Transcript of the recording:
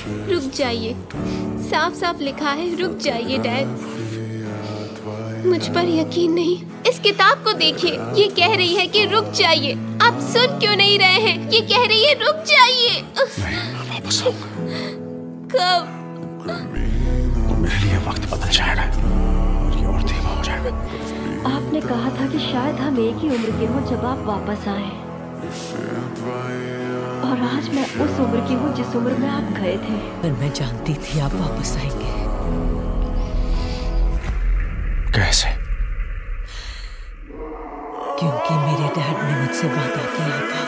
रुक जाइए, साफ साफ लिखा है रुक जाइए डैड। मुझ पर यकीन नहीं। इस किताब को देखिए, ये कह रही है कि रुक जाइए। आप सुन क्यों नहीं रहे हैं? ये कह रही है रुक जाइए। मैं वापस आऊंगा। कब? तो मेरे लिए वक्त बदल जाएगा और ये और धीमा हो जाएगा। आपने कहा था कि शायद हम एक ही उम्र के हों जब आप वापस आए, और आज मैं उस उम्र की हूँ जिस उम्र में आप गए थे। पर मैं जानती थी आप वापस आएंगे। कैसे? क्योंकि मेरे डैड ने मुझसे वादा किया था।